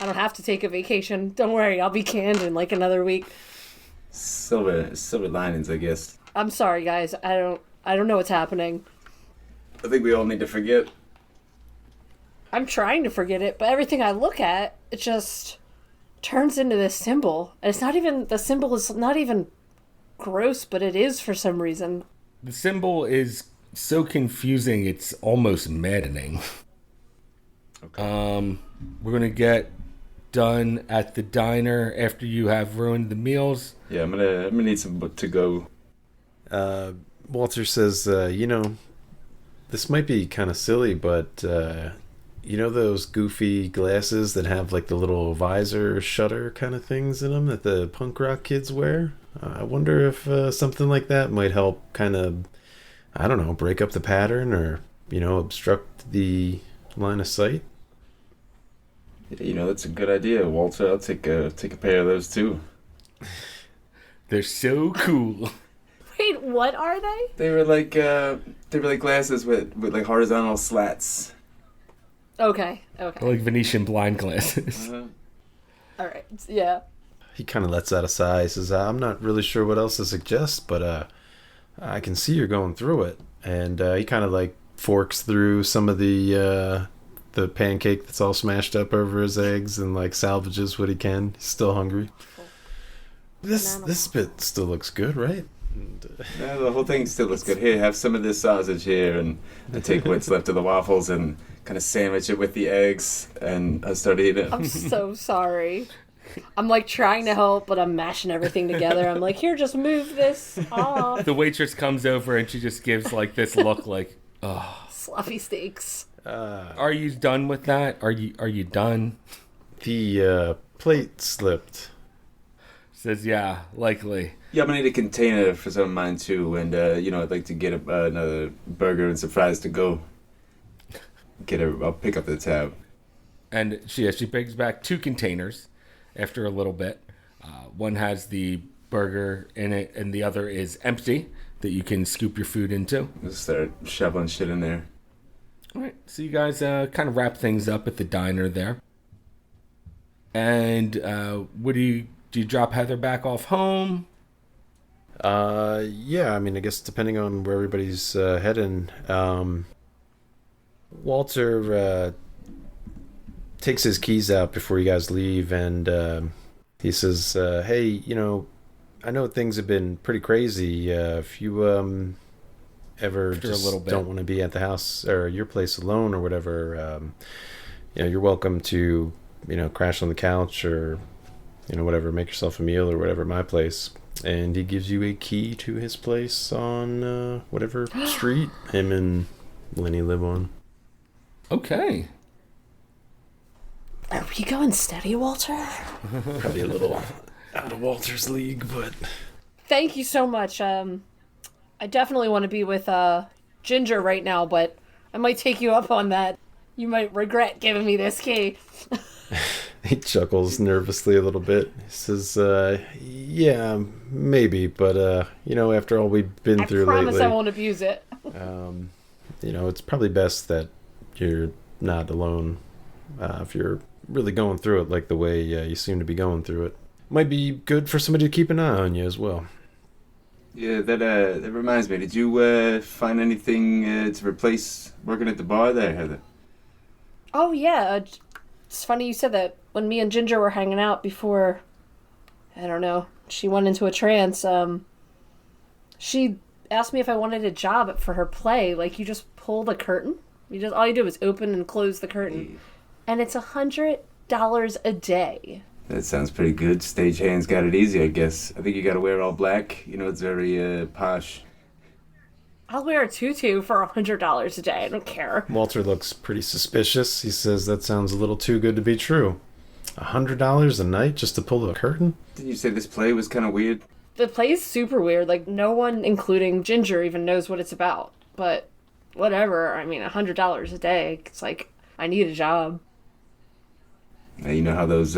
don't have to take a vacation. Don't worry. I'll be canned in like another week. Silver linings, I guess. I'm sorry, guys. I don't know what's happening. I think we all need to forget. I'm trying to forget it, but everything I look at, it just turns into this symbol. And it's not even, the symbol is not even gross, but it is for some reason. The symbol is so confusing, it's almost maddening. Okay. We're going to get done at the diner after you have ruined the meals. Yeah, I'm gonna need some to go. Walter says, this might be kind of silly, but You know those goofy glasses that have like the little visor shutter kind of things in them that the punk rock kids wear? I wonder if something like that might help kind of, I don't know, break up the pattern or, obstruct the line of sight. Yeah, that's a good idea, Walter. I'll take a pair of those too. They're so cool. Wait, what are they? They were like glasses with like horizontal slats. Okay. Like Venetian blind glasses. Uh-huh. All right. Yeah. He kind of lets that aside. He says, I'm not really sure what else to suggest, but I can see you're going through it. And he kind of like forks through some of the pancake that's all smashed up over his eggs and like salvages what he can. He's still hungry. Cool. This bit still looks good, right? Yeah, the whole thing still looks good. Here, have some of this sausage here, and I take what's left of the waffles and kind of sandwich it with the eggs, and I start eating it. I'm so sorry. I'm like trying to help, but I'm mashing everything together. I'm like, here, just move this off. The waitress comes over and she just gives like this look like, oh. Sloppy steaks. Are you done with that? Are you done? The plate slipped. Says, yeah, likely. Yeah, I'm gonna need a container for some of mine too, and I'd like to get another burger and some fries to go. I'll pick up the tab. And she brings back 2 containers after a little bit. One has the burger in it, and the other is empty that you can scoop your food into. Just start shoveling shit in there. All right, so you guys kind of wrap things up at the diner there. And what do you drop Heather back off home? Yeah, I mean, I guess depending on where everybody's heading. Walter takes his keys out before you guys leave, and he says, hey, I know things have been pretty crazy. If you ever After just a little bit. don't want to be at the house or your place alone or whatever, you're welcome to, crash on the couch or, whatever, make yourself a meal or whatever at my place. And he gives you a key to his place on whatever street him and Lenny live on. Okay. Are we going steady, Walter? Probably a little out of Walter's league, but... Thank you so much. I definitely want to be with Ginger right now, but I might take you up on that. You might regret giving me this key. He chuckles nervously a little bit. He says, yeah, maybe, but, after all we've been through I promise lately... I won't abuse it. It's probably best that you're not alone if you're really going through it like the way you seem to be going through it. Might be good for somebody to keep an eye on you as well. Yeah, that reminds me. Did you find anything to replace working at the bar there, Heather? Oh, yeah. It's funny you said that. When me and Ginger were hanging out before, I don't know, she went into a trance, she asked me if I wanted a job for her play. Like, you just pull the curtain. All you do is open and close the curtain. And it's $100 a day. That sounds pretty good. Stagehands got it easy, I guess. I think you gotta wear all black. It's very posh. I'll wear a tutu for $100 a day. I don't care. Walter looks pretty suspicious. He says that sounds a little too good to be true. $100 a night just to pull the curtain? Didn't you say this play was kind of weird? The play's super weird. Like, no one, including Ginger, even knows what it's about. But whatever. I mean, $100 a day. It's like, I need a job. You know how those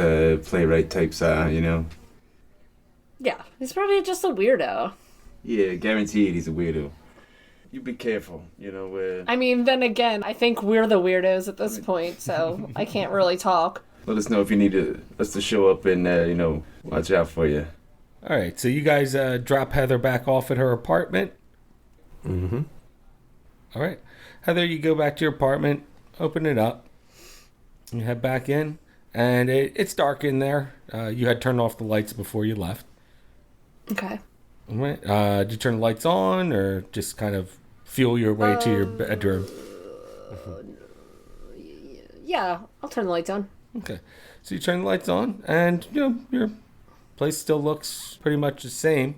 playwright types are, Yeah, he's probably just a weirdo. Yeah, guaranteed he's a weirdo. You be careful, I mean, then again, I think we're the weirdos at this point, so I can't really talk. Let us know if you need us to show up and, watch out for you. All right, so you guys drop Heather back off at her apartment. Mm-hmm. All right. Heather, you go back to your apartment, open it up, you head back in, and it's dark in there. You had turned off the lights before you left. Okay. All right. Did you turn the lights on or just kind of feel your way to your bedroom? Yeah, I'll turn the lights on. Okay. So you turn the lights on, and, your place still looks pretty much the same.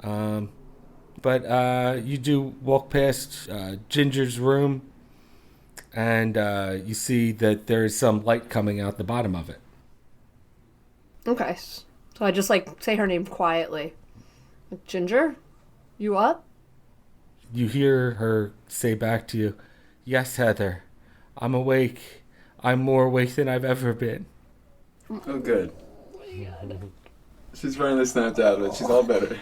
But you do walk past Ginger's room, and you see that there's some light coming out the bottom of it. Okay. So I just like say her name quietly. Ginger, you up? You hear her say back to you, "Yes, Heather. I'm awake. I'm more awake than I've ever been." Oh, good. She's running the Snapchat, but she's all better.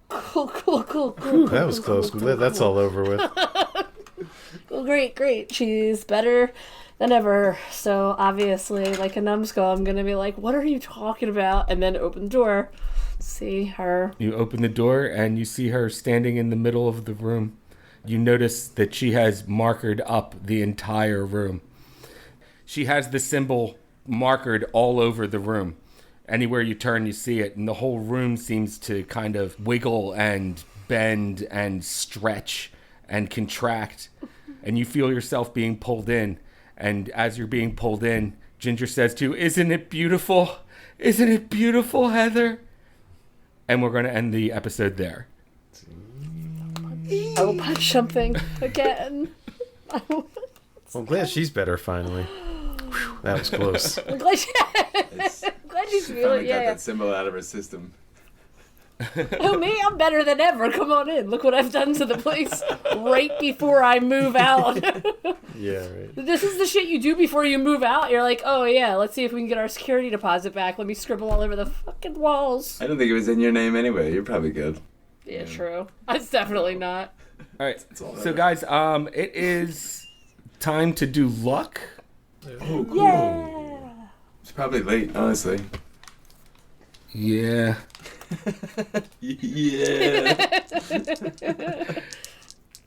Cool. Whew, that was close. That's all over with. Well, great. She's better than ever. So obviously, like a numbskull, I'm gonna be like, "What are you talking about?" And then open the door, see her. You open the door and you see her standing in the middle of the room. You notice that she has markered up the entire room. She has the symbol markered all over the room. Anywhere you turn, you see it, and the whole room seems to kind of wiggle and bend and stretch and contract, and you feel yourself being pulled in. And as you're being pulled in, Ginger says to you, "Isn't it beautiful? Isn't it beautiful, Heather?" And we're going to end the episode there. I will punch something again. Well, I'm glad she's better finally. Whew, that was close. I'm glad, glad she's Finally feeling. got Yeah. that symbol out of her system. Oh, me? I'm better than ever. Come on in. Look what I've done to the place right before I move out. Yeah, right. This is the shit you do before you move out. You're like, oh yeah, let's see if we can get our security deposit back. Let me scribble all over the fucking walls. I don't think it was in your name anyway. You're probably good. Yeah, true. It's definitely not. All right. all So, right. guys, it is time to do luck. Oh, cool. Yeah. It's probably late, honestly. Yeah. Yeah.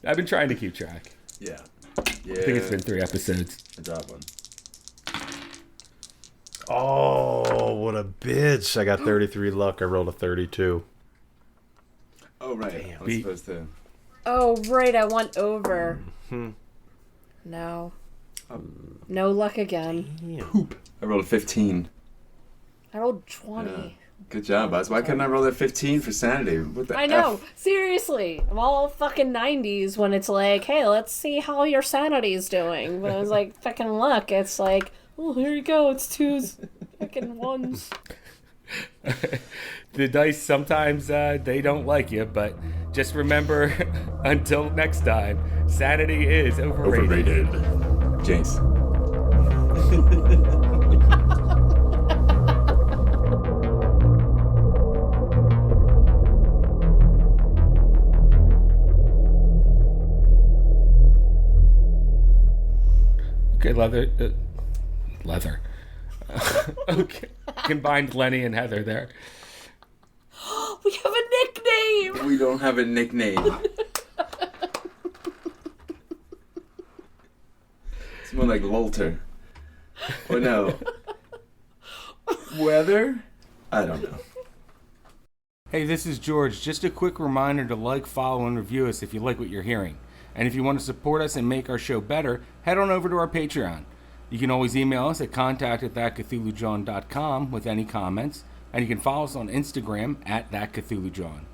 I've been trying to keep track. Yeah. I think it's been 3 episodes. I dropped one. Oh, what a bitch. I got 33 luck. I rolled a 32. Oh, right. Damn. I was supposed to. Oh, right. I want over. No. No luck again. Poop. I rolled a 15. I rolled 20. Yeah. Good job, Buzz. Why couldn't I roll that 15 for sanity? What the I know. F? Seriously. I'm all fucking 90s when it's like, hey, let's see how your sanity's doing. But I was like, fucking luck. It's like, oh, here you go. It's 2s. Fucking 1s. The dice sometimes they don't like you, but just remember, until next time, sanity is overrated. Jace. Okay, leather. Okay, combined Lenny and Heather there. We have a nickname. We don't have a nickname. It's more like Lolter. Or no. Weather? I don't know. Hey, this is George. Just a quick reminder to like, follow, and review us if you like what you're hearing. And if you want to support us and make our show better, head on over to our Patreon. You can always email us at contact@thatcthulhujohn.com with any comments. And you can follow us on Instagram @thatcthulhujohn.